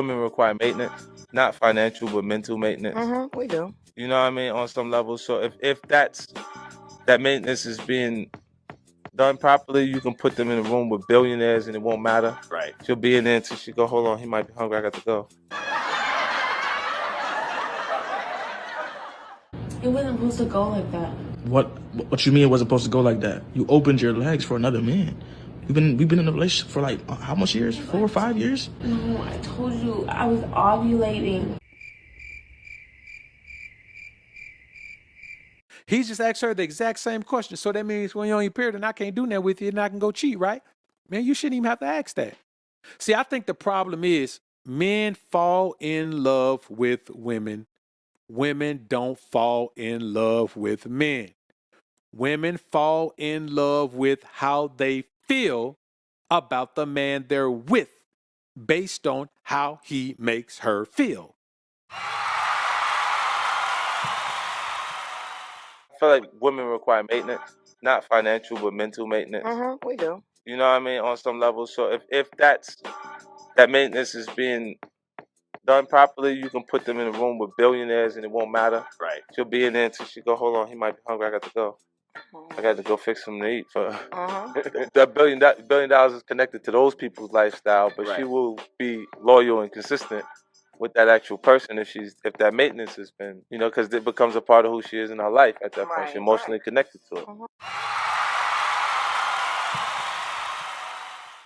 Women require maintenance, not financial, but mental maintenance. We do. You know what I mean? On some level. So if that maintenance is being done properly, you can put them in a room with billionaires and it won't matter. Right. She'll be in there until she go, hold on, he might be hungry, I got to go. It wasn't supposed to go like that. What you mean it wasn't supposed to go like that? You opened your legs for another man. We've been in a relationship for like how much years? 4 or 5 years? No, I told you I was ovulating. He just asked her the exact same question. So that means when you're on your period and I can't do that with you and I can go cheat, right? Man, you shouldn't even have to ask that. See, I think the problem is men fall in love with women. Women don't fall in love with men. Women fall in love with how they feel about the man they're with based on how he makes her feel. I feel like women require maintenance, not financial, but mental maintenance. We do. You know what I mean? On some level. So if that maintenance is being done properly, you can put them in a room with billionaires and it won't matter. Right. She'll be in there until she go, hold on, he might be hungry, I got to go. I got to go fix him to eat. For that $1 billion is connected to those people's lifestyle, but she will be loyal and consistent with that actual person if that maintenance has been, because it becomes a part of who she is in her life at that point. She's emotionally connected to it.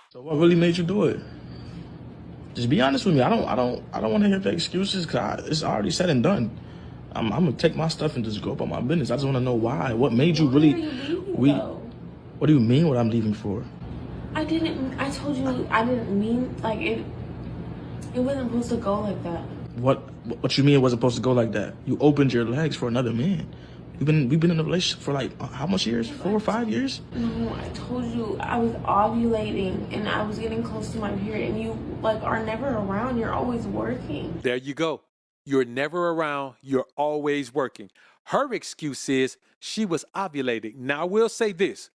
So what really made you do it? Just be honest with me. I don't want to hear the excuses because it's already said and done. I'm gonna take my stuff and just go about my business. I just want to know why. What made you really? What do you mean? What I'm leaving for? I told you I didn't mean like it. It wasn't supposed to go like that. What you mean it wasn't supposed to go like that? You opened your legs for another man. We've been in a relationship for like how much years? 4 or 5 years? No, I told you I was ovulating and I was getting close to my period, and you like are never around. You're always working. There you go. You're never around. You're always working. Her excuse is she was ovulating. Now, I will say this.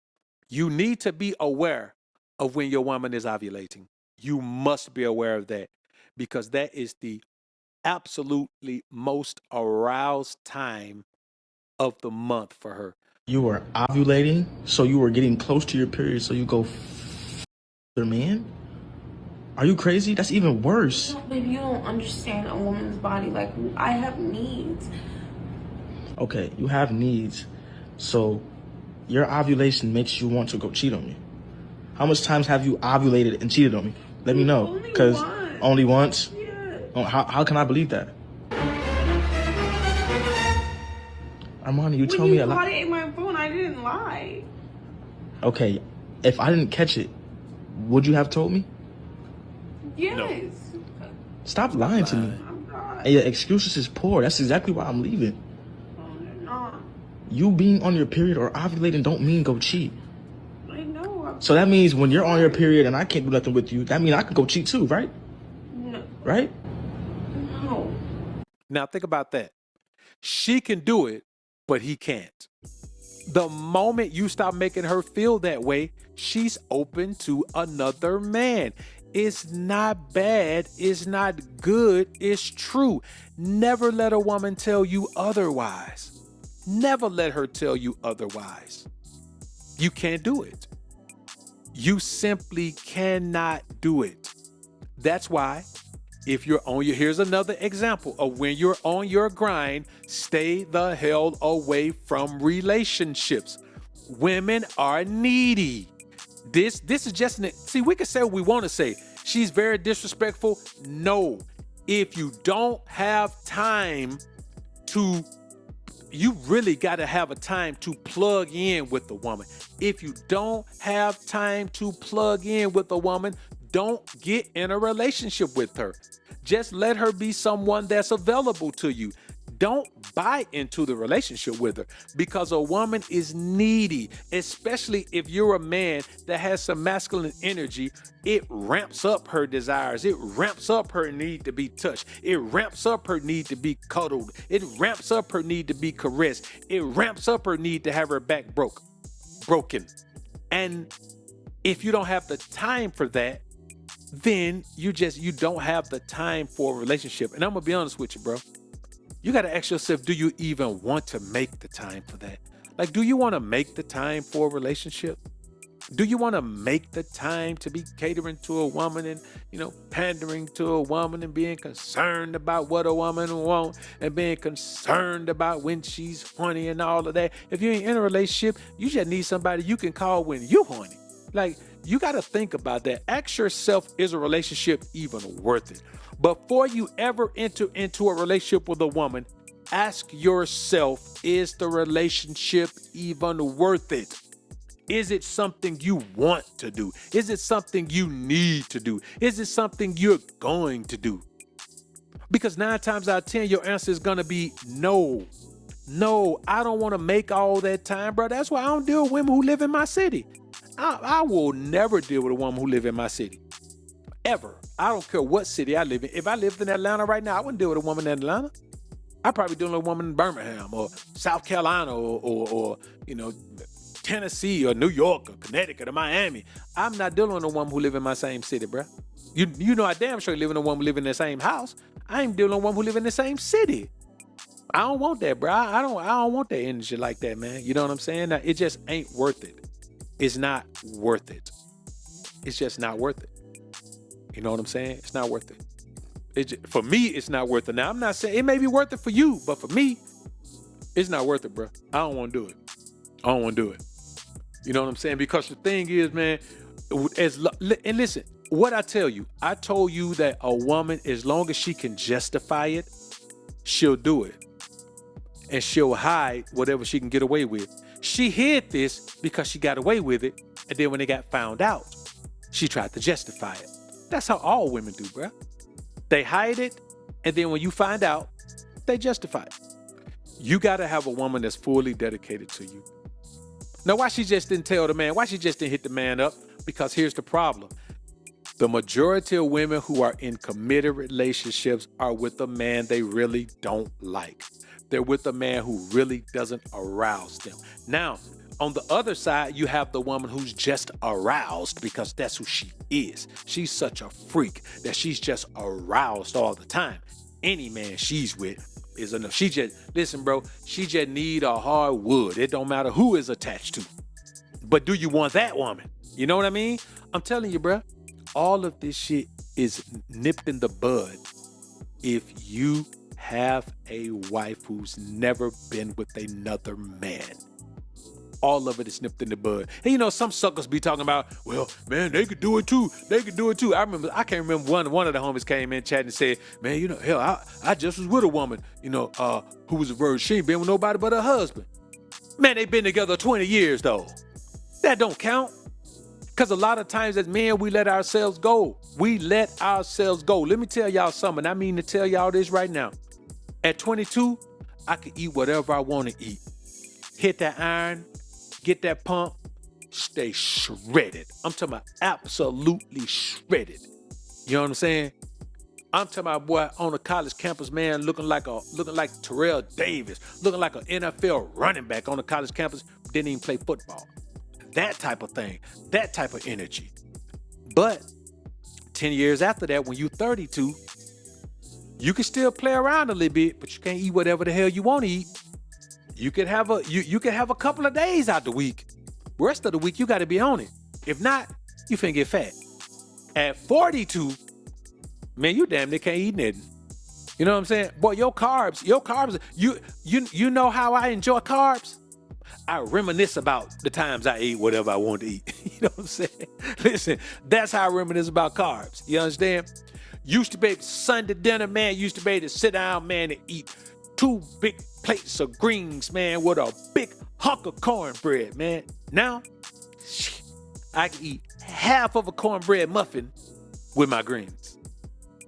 You need to be aware of when your woman is ovulating. You must be aware of that because that is the absolutely most aroused time of the month for her. You were ovulating, so you were getting close to your period, so you go their man? Are you crazy? That's even worse. No, baby, you don't understand a woman's body. Like, I have needs. Okay, you have needs. So your ovulation makes you want to go cheat on me. How much times have you ovulated and cheated on me? Let me know. Because only once? Yeah. How can I believe that? Armani, you tell me a lot. When you caught it in my phone, I didn't lie. Okay, if I didn't catch it, would you have told me? Yes. No. Stop lying to me. I'm not. And your excuses is poor. That's exactly why I'm leaving. No, you're not. You being on your period or ovulating don't mean go cheat. I know. So that means when you're on your period and I can't do nothing with you, that means I can go cheat too, right? No. Right? No. Now, think about that. She can do it, but he can't. The moment you stop making her feel that way, she's open to another man. It's not bad. It's not good. It's true. Never let a woman tell you otherwise. Never let her tell you otherwise. You can't do it. You simply cannot do it. That's why if you're on here's another example of when you're on your grind, stay the hell away from relationships. Women are needy. This is just see, we can say what we want to say. She's very disrespectful. No. If you don't have time to, you really got to have a time to plug in with the woman. If you don't have time to plug in with a woman, don't get in a relationship with her. Just let her be someone that's available to you. Don't buy into the relationship with her because a woman is needy, especially if you're a man that has some masculine energy. It ramps up her desires. It ramps up her need to be touched. It ramps up her need to be cuddled. It ramps up her need to be caressed. It ramps up her need to have her back broken. And if you don't have the time for that, then you don't have the time for a relationship. And I'm gonna be honest with you, bro. You gotta ask yourself, do you even want to make the time for that? Like, do you want to make the time for a relationship? Do you want to make the time to be catering to a woman and, pandering to a woman and being concerned about what a woman wants and being concerned about when she's horny and all of that? If you ain't in a relationship, you just need somebody you can call when you horny. Like, you got to think about that. Ask yourself, is a relationship even worth it? Before you ever enter into a relationship with a woman, ask yourself, is the relationship even worth it? Is it something you want to do? Is it something you need to do? Is it something you're going to do? Because 9 times out of 10, your answer is going to be no. No, I don't want to make all that time, bro. That's why I don't deal with women who live in my city. I will never deal with a woman who live in my city. Ever. I don't care what city I live in. If I lived in Atlanta right now, I wouldn't deal with a woman in Atlanta. I'd probably deal with a woman in Birmingham or South Carolina or Tennessee or New York or Connecticut or Miami. I'm not dealing with a woman who live in my same city, bro. You know I damn sure live in a woman who live in the same house. I ain't dealing with a woman who live in the same city. I don't want that, bro. I don't want that energy like that, man. You know what I'm saying? Now, it just ain't worth it. It's not worth it. It's just not worth it. You know what I'm saying? It's not worth it. For me, it's not worth it. Now, I'm not saying it may be worth it for you, but for me, it's not worth it, bro. I don't want to do it. I don't want to do it. You know what I'm saying? Because the thing is, man, and listen, what I tell you, I told you that a woman, as long as she can justify it, she'll do it. And she'll hide whatever she can get away with. She hid this because she got away with it. And then when they got found out, she tried to justify it. That's how all women do, bro. They hide it. And then when you find out, they justify it. You got to have a woman that's fully dedicated to you. Now, why she just didn't tell the man? Why she just didn't hit the man up? Because here's the problem. The majority of women who are in committed relationships are with a man they really don't like. They're with a man who really doesn't arouse them. Now, on the other side, you have the woman who's just aroused because that's who she is. She's such a freak that she's just aroused all the time. Any man she's with is enough. She just need a hard wood. It don't matter who is attached to. But do you want that woman? You know what I mean? I'm telling you, bro, all of this shit is nipped in the bud if you have a wife who's never been with another man. All of it is nipped in the bud. And some suckers be talking about, well, man, they could do it too. They could do it too. I can't remember one of the homies came in chatting and said, man, hell, I just was with a woman, who was a virgin. She ain't been with nobody but her husband. Man, they been together 20 years though. That don't count. Because a lot of times as men, we let ourselves go. We let ourselves go. Let me tell y'all something. I mean to tell y'all this right now. At 22, I can eat whatever I want to eat. Hit that iron, get that pump, stay shredded. I'm talking about absolutely shredded. You know what I'm saying? I'm talking about boy on a college campus, man, looking like Terrell Davis, looking like an NFL running back on a college campus, didn't even play football. That type of thing, that type of energy. But 10 years after that, when you're 32, you can still play around a little bit, but you can't eat whatever the hell you want to eat. You could have a couple of days out the week. The rest of the week, you got to be on it. If not, you finna get fat. At 42, man, you damn near can't eat nothing. You know what I'm saying? Boy, your carbs, you know how I enjoy carbs? I reminisce about the times I ate whatever I wanted to eat. You know what I'm saying? Listen, that's how I reminisce about carbs. You understand? Used to be able to Sunday dinner, man. Used to be able to sit down, man, and eat 2 big plates of greens, man, with a big hunk of cornbread, man. Now, I can eat half of a cornbread muffin with my greens.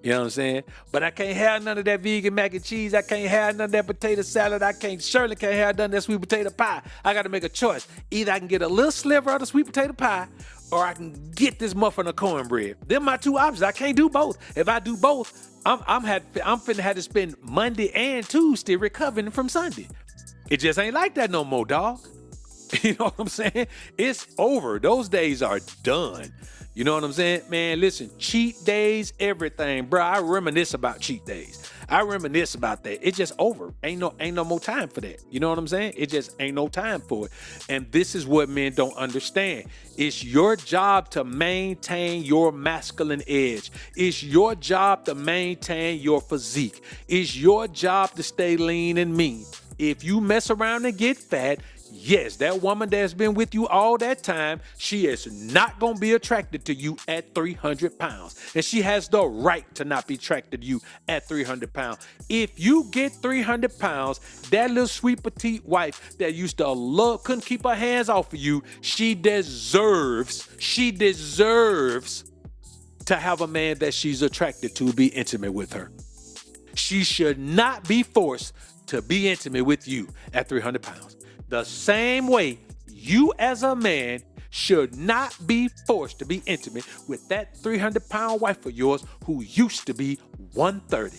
You know what I'm saying? But I can't have none of that vegan mac and cheese. I can't have none of that potato salad. Surely can't have none of that sweet potato pie. I got to make a choice. Either I can get a little sliver of the sweet potato pie, or I can get this muffin of cornbread. They're my 2 options. I can't do both. If I do both, I'm finna have to spend Monday and Tuesday recovering from Sunday. It just ain't like that no more, dog. You know what I'm saying? It's over. Those days are done. You know what I'm saying? Man, listen, cheat days, everything, bro. I reminisce about cheat days. I reminisce about that. It's just over. Ain't no more time for that. You know what I'm saying? It just ain't no time for it. And this is what men don't understand. It's your job to maintain your masculine edge. It's your job to maintain your physique. It's your job to stay lean and mean. If you mess around and get fat, yes, that woman that's been with you all that time, she is not going to be attracted to you at 300 pounds. And she has the right to not be attracted to you at 300 pounds. If you get 300 pounds, that little sweet petite wife that used to love, couldn't keep her hands off of you, she deserves to have a man that she's attracted to be intimate with her. She should not be forced to be intimate with you at 300 pounds. The same way you as a man should not be forced to be intimate with that 300-pound wife of yours who used to be 130.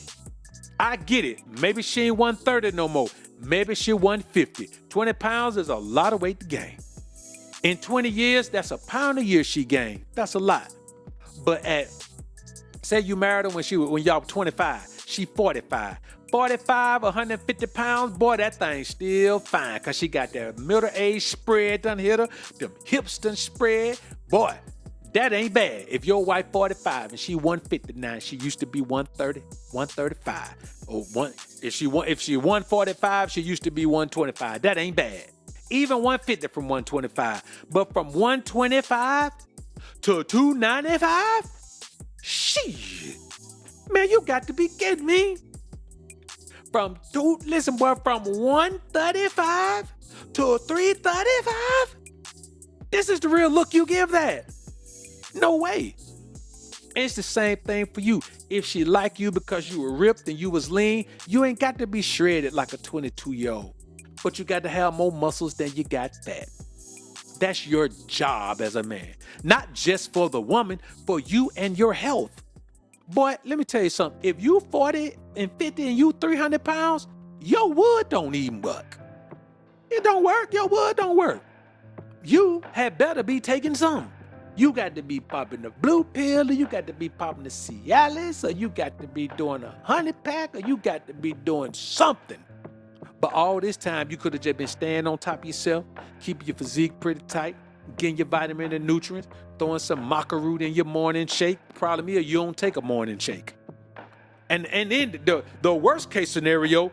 I get it. Maybe she ain't 130 no more. Maybe she 150. 20 pounds is a lot of weight to gain. In 20 years, that's a pound a year she gained. That's a lot. But say you married her when y'all were 25, she 45. 45, 150 pounds, boy, that thing still fine, because she got that middle age spread done hit her, them hips done spread. Boy, that ain't bad. If your wife 45 and she 159, she used to be 130, 135. If she 145, she used to be 125. That ain't bad. Even 150 from 125. But from 125 to 295? Shit. Man, you got to be kidding me. From 135 to 335? This is the real look you give that. No way. It's the same thing for you. If she like you because you were ripped and you was lean, you ain't got to be shredded like a 22-year-old. But you got to have more muscles than you got fat. That's your job as a man. Not just for the woman, for you and your health. Boy, let me tell you something. If you 40 and 50 and you 300 pounds, your wood don't even work. It don't work. Your wood don't work. You had better be taking some. You got to be popping the blue pill, or you got to be popping the Cialis, or you got to be doing a honey pack, or you got to be doing something. But all this time, you could have just been staying on top of yourself, keeping your physique pretty tight, getting your vitamin and nutrients, throwing some maca root in your morning shake. Problem is, you don't take a morning shake. And then the worst case scenario,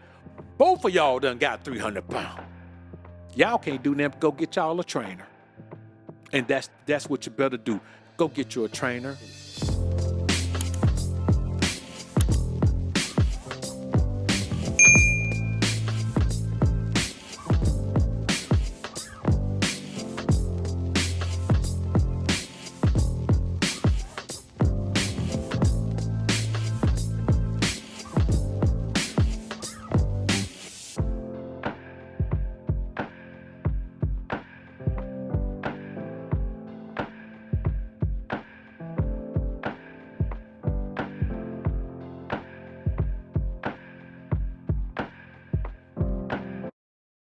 both of y'all done got 300 pounds. Y'all can't do nothing but go get y'all a trainer. And that's what you better do. Go get you a trainer.